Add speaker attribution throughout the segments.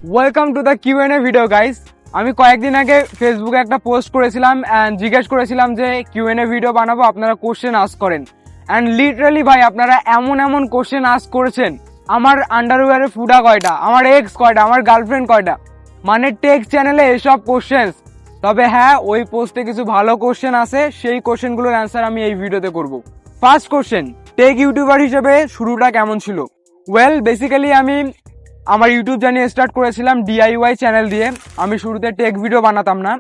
Speaker 1: Welcome to the QnA video guys. আমি কয়েকদিন আগে ফেসবুকে একটা পোস্ট করেছিলাম অ্যান্ড জিজ্ঞেস করেছিলাম যে কিউএনএ ভিডিও বানাবো, আপনারা কোশ্চেন আস্ক করেন। অ্যান্ড লিটারালি ভাই আপনারা এমন কোশ্চেন আস্ক করেছেন, আমার আন্ডারওয়্যারে ফুটা কয়টা, আমার এক্স কয়টা, আমার গার্লফ্রেন্ড কয়টা, মানে টেক চ্যানেলে এসব কোশ্চেন। তবে হ্যাঁ, ওই পোস্টে কিছু ভালো কোশ্চেন আছে, সেই কোশ্চেনগুলোর অ্যান্সার আমি এই ভিডিওতে করব। ফার্স্ট কোশ্চেন, টেক ইউটিউবার হিসেবে শুরুটা কেমন ছিল? ওয়েল বেসিক্যালি আমি আমার ইউটিউব জার্নি স্টার্ট করেছিলাম ডিআইওয়াই চ্যানেল দিয়ে। আমি শুরুতে টেক ভিডিও বানাতাম না।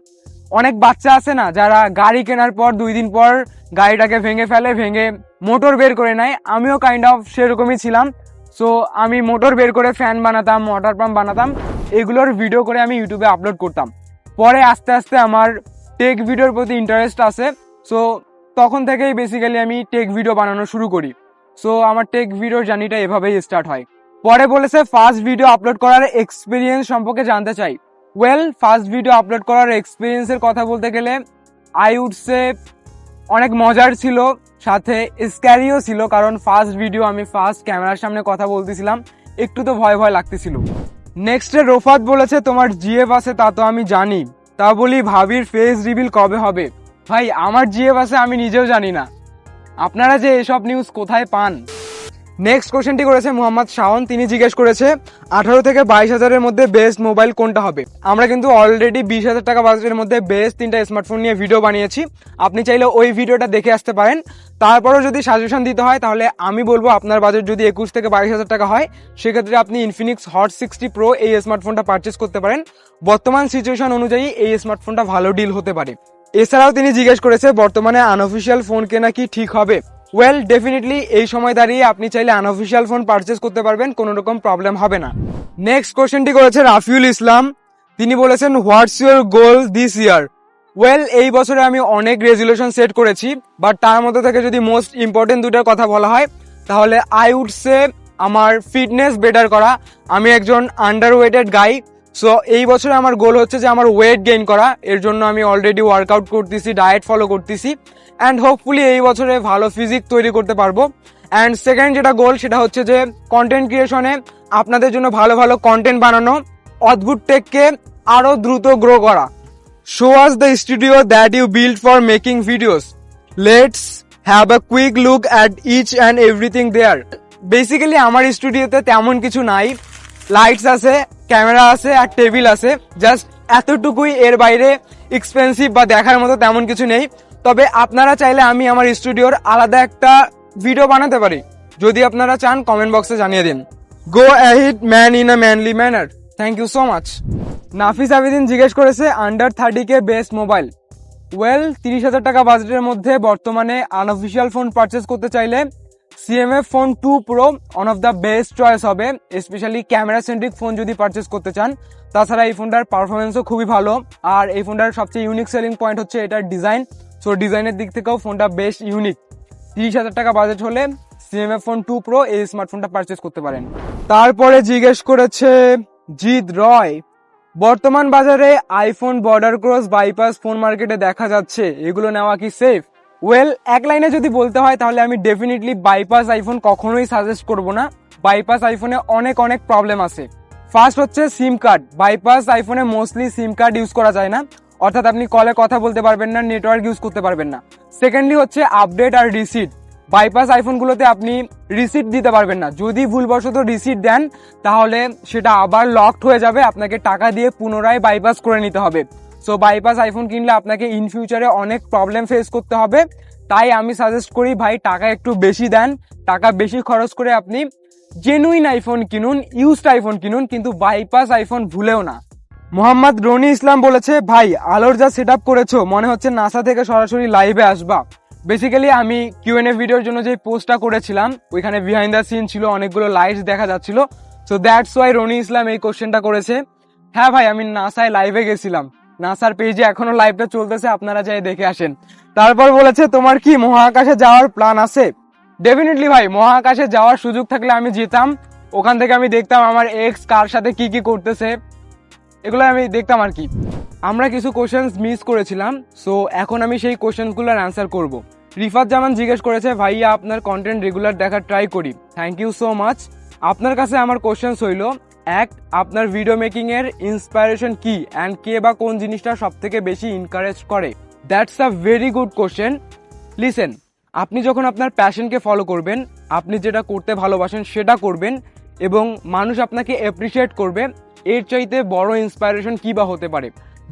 Speaker 1: অনেক বাচ্চা আছে না যারা গাড়ি কেনার পর 2 দিন পর গাড়িটাকে ভেঙে ফেলে, ভেঙে মোটর বের করে নেয়, আমিও কাইন্ড অফ সেরকমই ছিলাম। সো আমি মোটর বের করে ফ্যান বানাতাম, ওয়াটার পাম্প বানাতাম, এগুলোর ভিডিও করে আমি ইউটিউবে আপলোড করতাম। পরে আস্তে আস্তে আমার টেক ভিডিওর প্রতি ইন্টারেস্ট আসে। সো তখন থেকেই বেসিক্যালি আমি টেক ভিডিও বানানো শুরু করি। সো আমার টেক ভিডিওর জার্নিটা এভাবেই স্টার্ট হয়। পরে বলেছে ফার্স্ট ভিডিও আপলোড করার এক্সপিরিয়েন্স সম্পর্কে জানতে চাই। ওয়েল ফার্স্ট ভিডিও আপলোড করার এক্সপিরিয়েন্সের কথা বলতে গেলে আই উড সে অনেক মজার ছিল, সাথে স্ক্যারিও ছিল, কারণ ফার্স্ট ভিডিও, আমি ফার্স্ট ক্যামেরার সামনে কথা বলতেছিলাম, একটু তো ভয় লাগতেছিল। নেক্সটে রোফাত বলেছে তোমার জিএফ আছে, তা তো আমি জানি, তা বলি ভাবির ফেস রিভিল কবে হবে? ভাই আমার জিএফ আছে আমি নিজেও জানি না, আপনারা যে এসব নিউজ কোথায় পান? নেক্সট কোশ্চেনটি করেছে মোহাম্মদ শাওন। তিনি জিজ্ঞেস করেছে 18 থেকে 22,000-এর মধ্যে বেস্ট মোবাইল কোনটা হবে? আমরা কিন্তু অলরেডি 20,000 টাকা বাজেটের মধ্যে বেস্ট 3টা স্মার্টফোন নিয়ে ভিডিও বানিয়েছি, আপনি চাইলে ওই ভিডিওটা দেখে আসতে পারেন। তারপরও যদি সাজেশন দিতে হয় তাহলে আমি বলবো আপনার বাজেট যদি 21 থেকে 22,000 টাকা হয়, সেক্ষেত্রে আপনি ইনফিনিক্স হট 60 প্রো এই স্মার্টফোনটা পারচেস করতে পারেন। বর্তমান সিচুয়েশন অনুযায়ী এই স্মার্টফোনটা ভালো ডিল হতে পারে। এছাড়াও তিনি জিজ্ঞেস করেছে বর্তমানে আনঅফিসিয়াল ফোন কেনা কি ঠিক হবে? ওয়েল ডেফিনেটলি এই সময় দাঁড়িয়ে আপনি চাইলে আনঅফিসিয়াল ফোন পারচেস করতে পারবেন, কোনো রকম প্রবলেম হবে না। নেক্সট কোশ্চেনটি করেছে রাফিউল ইসলাম। তিনি বলেছেন what's your goal this year? Well এই বছরে আমি অনেক রেজুলেশন সেট করেছি, বাট তার মধ্যে থেকে যদি মোস্ট ইম্পর্টেন্ট দুটার কথা বলা হয় তাহলে আই উড সে আমার ফিটনেস বেটার করা। আমি একজন আন্ডার ওয়েটেড গাই, সো এই বছরে আমার গোল হচ্ছে যে আমার ওয়েট গেইন করা। এর জন্য আমি অলরেডি ওয়ার্কআউট করতেছি, ডায়েট ফলো করতেছি, অ্যান্ড হোপফুলি এই বছরে ভালো ফিজিক তৈরি করতে পারবো। অ্যান্ড সেকেন্ড যেটা গোল সেটা হচ্ছে যে কন্টেন্ট ক্রিয়েশনে আপনাদের জন্য ভালো কন্টেন্ট বানানো, অদ্ভুত টেককে আরো দ্রুত গ্রো করা। Show us the studio that you build for making videos, let's have a quick look at each and everything there. Basically আমার স্টুডিওতে তেমন কিছু নাই, লাইটস আছে, ক্যামেরা আছে আর টেবিল আছে, জাস্ট এতটুকুই, এর বাইরে এক্সপেন্সিভ বা দেখার মতো তেমন কিছু নেই। তবে আপনারা চাইলে আমি আমার স্টুডিওর আলাদা একটা ভিডিও বানাতে পারি, যদি আপনারা চান কমেন্ট বক্সে জানিয়ে দিন। Go ahead man in a manly manner. Thank you so much. Nafis Abedin জিজ্ঞেস করেছে under 30K best mobile? Well 30,000 টাকা বাজেটের মধ্যে বর্তমানে আনঅফিসিয়াল ফোন পারচেস করতে চাইলে CMF phone 2 Pro one of the best choice হবে, স্পেশালি ক্যামেরা সেন্ট্রিক ফোন যদি পারচেস করতে চান। তাছাড়া এই ফোনটার পারফরমেন্সও খুবই ভালো, আর এই ফোনটার সবচেয়ে ইউনিক সেলিং পয়েন্ট হচ্ছে এটার ডিজাইন। সো ডিজাইনের দিক থেকেও ফোনটা বেশ ইউনিক। 30,000 টাকা বাজেট হলে CMF ফোন 2 Pro এই স্মার্টফোনটা পারচেস করতে পারেন। তারপরে জিজ্ঞেস করেছে জিৎ রয়, বর্তমান বাজারে iPhone, border cross, bypass phone মার্কেটে দেখা যাচ্ছে, এগুলো নেওয়া কি সেফ? ওয়েল এক লাইনে যদি বলতে হয় তাহলে আমি ডেফিনেটলি বাইপাস আইফোন কখনোই সাজেস্ট করব না। বাইপাস আইফোনে অনেক প্রবলেম আছে। ফার্স্ট হচ্ছে সিম কার্ড। বাইপাস আইফোনে মোস্টলি সিম কার্ড ইউজ করা যায় না, অর্থাৎ আপনি কলে কথা বলতে পারবেন না, নেটওয়ার্ক ইউজ করতে পারবেন না। সেকেন্ডলি হচ্ছে আপডেট আর রিসিট। বাইপাস আইফোনগুলোতে আপনি রিসিট দিতে পারবেন না, যদি ভুলবশত রিসিট দেন তাহলে সেটা আবার লকড হয়ে যাবে, আপনাকে টাকা দিয়ে পুনরায় বাইপাস করে নিতে হবে। সো বাইপাস আইফোন কিনলে আপনাকে ইন ফিউচারে অনেক প্রবলেম ফেস করতে হবে। তাই আমি সাজেস্ট করি ভাই টাকা একটু বেশি দেন, টাকা বেশি খরচ করে আপনি জেনুইন আইফোন কিনুন, ইউজড আইফোন কিনুন, কিন্তু বাইপাস আইফোন ভুলেও না। মোহাম্মদ রনি ইসলাম বলেছে ভাই আলোর যা সেট আপ করেছো মনে হচ্ছে নাসা থেকে সরাসরি লাইভে আসবা। বেসিক্যালি আমি কিউএনএ ভিডিওর জন্য যে পোস্টটা করেছিলাম ওইখানে বিহাইন্ড দ্য সিন ছিল, অনেকগুলো লাইটস দেখা যাচ্ছিল, সো দ্যাটস ওয়াই রনি ইসলাম এই কোশ্চেনটা করেছে। হ্যাঁ ভাই আমি নাসায় লাইভে গেছিলাম, নাসার পেজে এখনো লাইভটা চলতেছে, আপনারা যাই দেখে আসেন। তারপর বলেছে তোমার কি মহাকাশে যাওয়ার প্ল্যান আছে? ডেফিনেটলি ভাই, মহাকাশে যাওয়ার সুযোগ থাকলে আমি যেতাম, ওখান থেকে আমি দেখতাম আমার এক্স কার সাথে কি করতেছে, এগুলো আমি দেখতাম আর কি। আমরা কিছু কোশ্চেন্স মিস করেছিলাম, সো এখন আমি সেই কোশ্চেনগুলোর অ্যান্সার করব। রিফাত জামান জিজ্ঞেস করেছে ভাইয়া আপনার কন্টেন্ট রেগুলার দেখার ট্রাই করি। Thank you so much. আপনার কাছে আমার কোশ্চেন্স হইল এক, আপনার ভিডিও মেকিং এর ইন্সপায়ারেশন কি অ্যান্ড কে বা কোন জিনিসটা সব থেকে বেশি এনকারেজ করে? That's a very good question. Listen, আপনি যখন আপনার প্যাশনকে ফলো করবেন, আপনি যেটা করতে ভালোবাসেন সেটা করবেন এবং মানুষ আপনাকে অ্যাপ্রিসিয়েট করবে, এর চাইতে বড় ইন্সপায়ারেশন কি বা হতে পারে?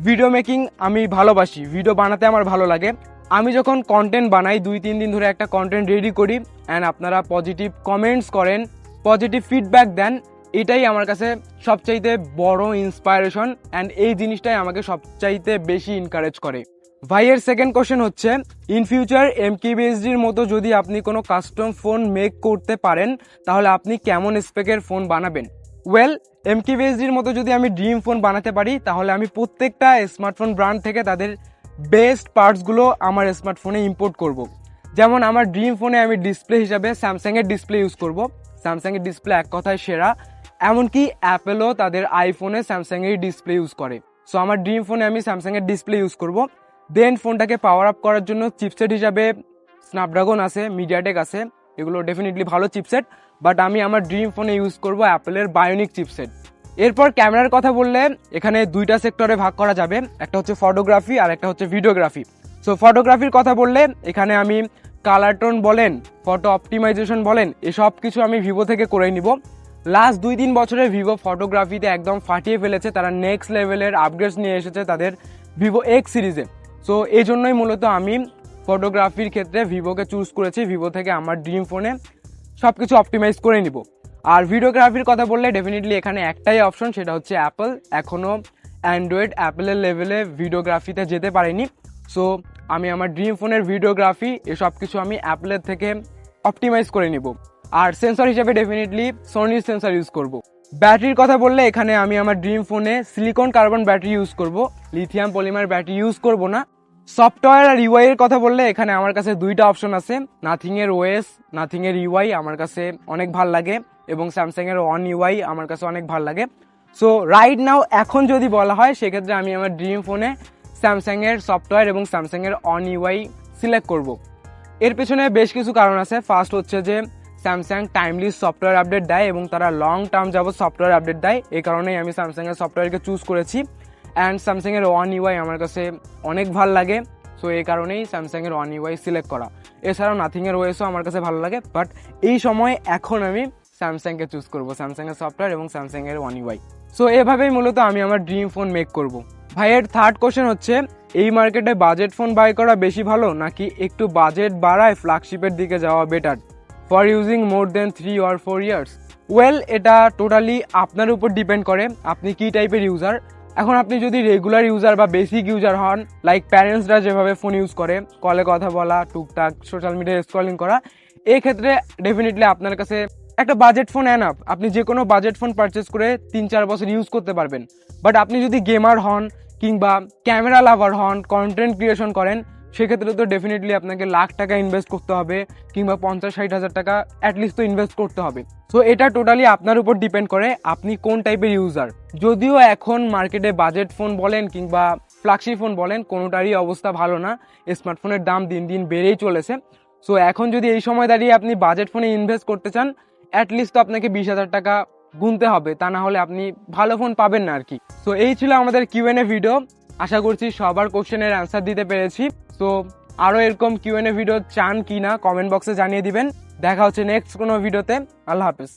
Speaker 1: ভিডিও মেকিং আমি ভালোবাসি, ভিডিও বানাতে আমার ভালো লাগে। আমি যখন কন্টেন্ট বানাই, 2-3 দিন ধরে একটা কন্টেন্ট রেডি করি অ্যান্ড আপনারা পজিটিভ কমেন্টস করেন, পজিটিভ ফিডব্যাক দেন, এটাই আমার কাছে সবচাইতে বড় ইন্সপায়ারেশন অ্যান্ড এই জিনিসটাই আমাকে সবচাইতে বেশি এনকারেজ করে। ভাইয়ের সেকেন্ড কোশ্চেন হচ্ছে, ইন ফিউচার এমকেবিএসডির মতো যদি আপনি কোনো কাস্টম ফোন মেক করতে পারেন তাহলে আপনি কেমন স্পেকের ফোন বানাবেন? ওয়েল, এমকেবিএসডির মতো যদি আমি ড্রিম ফোন বানাতে পারি তাহলে আমি প্রত্যেকটা স্মার্টফোন ব্র্যান্ড থেকে তাদের বেস্ট পার্টসগুলো আমার স্মার্টফোনে ইম্পোর্ট করব। যেমন আমার ড্রিম ফোনে আমি ডিসপ্লে হিসাবে স্যামসাংয়ের ডিসপ্লে ইউজ করব। স্যামসাংয়ের ডিসপ্লে এক কথায় সেরা, এমনকি অ্যাপেলও তাদের আইফোনে স্যামসাংয়ের ডিসপ্লে ইউজ করে। সো আমার ড্রিম ফোনে আমি স্যামসাংয়ের ডিসপ্লে ইউজ করব। দেন ফোনটাকে পাওয়ার আপ করার জন্য চিপসেট হিসাবে স্ন্যাপড্রাগন আছে, মিডিয়াটেক আছে, এগুলো ডেফিনেটলি ভালো চিপসেট, বাট আমি আমার ড্রিম ফোনে ইউজ করব অ্যাপেলের বায়োনিক চিপসেট। এরপর ক্যামেরার কথা বললে এখানে দুইটা সেক্টরে ভাগ করা যাবে, একটা হচ্ছে ফটোগ্রাফি আর একটা হচ্ছে ভিডিওগ্রাফি। সো ফটোগ্রাফির কথা বললে এখানে আমি কালার টোন বলেন, ফটো অপটিমাইজেশন বলেন, এসব কিছু আমি ভিভো থেকে করে নিব। লাস্ট 2-3 বছরে ভিভো ফটোগ্রাফিতে একদম ফাটিয়ে ফেলেছে, তারা নেক্সট লেভেলের আপগ্রেডস নিয়ে এসেছে তাদের ভিভো এক্স সিরিজে। সো এই জন্যই মূলত আমি ফটোগ্রাফির ক্ষেত্রে ভিভোকে চুজ করেছি, ভিভো থেকে আমার ড্রিম ফোনে সব কিছু অপটিমাইজ করে নিব। আর ভিডিওগ্রাফির কথা বললে ডেফিনেটলি এখানে একটাই অপশন, সেটা হচ্ছে অ্যাপল। এখনও অ্যান্ড্রয়েড অ্যাপেলের লেভেলে ভিডিওগ্রাফিতে যেতে পারেনি। সো আমি আমার ড্রিম ফোনের ভিডিওগ্রাফি এসব কিছু আমি অ্যাপেলের থেকে অপটিমাইজ করে নিব। আর সেন্সর হিসেবে ডেফিনেটলি সোনির সেন্সর ইউজ করব। ব্যাটারির কথা বললে এখানে আমি আমার ড্রিম ফোনে সিলিকন কার্বন ব্যাটারি ইউজ করব, লিথিয়াম পলিমার ব্যাটারি ইউজ করব না। সফটওয়্যার আর ইউআই এর কথা বললে এখানে আমার কাছে দুইটা অপশন আছে, নাথিং এর ওএস, নাথিং এর ইউআই আমার কাছে অনেক ভাল লাগে এবং স্যামসাং এর ওয়ান ইউআই আমার কাছে অনেক ভাল লাগে। সো রাইট নাও এখন যদি বলা হয় সেক্ষেত্রে আমি আমার ড্রিম ফোনে স্যামসাং এর সফটওয়্যার এবং স্যামসাং এর অন ইউআই সিলেক্ট করব। এর পেছনে বেশ কিছু কারণ আছে। ফার্স্ট হচ্ছে যে স্যামসাং টাইমলি সফটওয়্যার আপডেট দেয় এবং তারা লং টার্ম যাবত সফটওয়্যার আপডেট দেয়, এই কারণেই আমি স্যামসাং এর সফটওয়্যারকে চুজ করেছি। অ্যান্ড স্যামসাং এর ওয়ান ইউআই আমার কাছে অনেক ভালো লাগে, সো এই কারণেই স্যামসাং এর ওয়ান ইউআই সিলেক্ট করা। এছাড়াও নাথিং এর ওএসও আমার কাছে ভালো লাগে, বাট এই সময় এখন আমি স্যামসাংকে চুজ করবো, স্যামসাং এর সফটওয়্যার এবং স্যামসাং এর ওয়ান ইউআই। সো এভাবেই মূলত আমি আমার ড্রিম ফোন মেক করব। ভাইয়ের থার্ড কোশ্চেন হচ্ছে, এই মার্কেটে বাজেট ফোন বাই করা বেশি ভালো নাকি একটু বাজেট বাড়ায় ফ্ল্যাগশিপের দিকে যাওয়া better for using more then 3 or 4 years? Well, এটা টোটালি আপনার উপর ডিপেন্ড করে আপনি কি টাইপের ইউজার। এখন আপনি যদি রেগুলার ইউজার বা বেসিক ইউজার হন, লাইক প্যারেন্টসরা যেভাবে ফোন ইউজ করে, কলে কথা বলা, টুকটাক সোশ্যাল মিডিয়ায় স্ক্রলিং করা, এই ক্ষেত্রে ডেফিনেটলি আপনার কাছে একটা বাজেট ফোন এনাফ, আপনি যে কোনো বাজেট ফোন পারচেস করে 3-4 বছর ইউজ করতে পারবেন। বাট আপনি যদি গেমার হন কিংবা ক্যামেরা লাভার হন, কন্টেন্ট ক্রিয়েশন করেন, সেক্ষেত্রে তো ডেফিনেটলি আপনাকে লাখ টাকা ইনভেস্ট করতে হবে কিংবা 50-60 হাজার টাকা অ্যাটলিস্ট তো ইনভেস্ট করতে হবে। সো এটা টোটালি আপনার উপর ডিপেন্ড করে আপনি কোন টাইপের ইউজার। যদিও এখন মার্কেটে বাজেট ফোন বলেন কিংবা ফ্ল্যাগশিপ ফোন বলেন, কোনোটারই অবস্থা ভালো না, স্মার্টফোনের দাম দিন দিন বেড়েই চলেছে। সো এখন যদি এই সময় দাঁড়িয়ে আপনি বাজেট ফোনে ইনভেস্ট করতে চান, অ্যাটলিস্ট তো আপনাকে 20,000 টাকা গুনতে হবে, তা না হলে আপনি ভালো ফোন পাবেন না আর কি। সো এই ছিল আমাদের কিউএনএ ভিডিও, আশা করছি সবার কোশ্চেনের অ্যান্সার দিতে পেরেছি। সো আরও এরকম কিউএনএ ভিডিও চান কি না কমেন্ট বক্সে জানিয়ে দিবেন। দেখা হচ্ছে নেক্সট কোনো ভিডিওতে। আল্লাহ হাফেজ।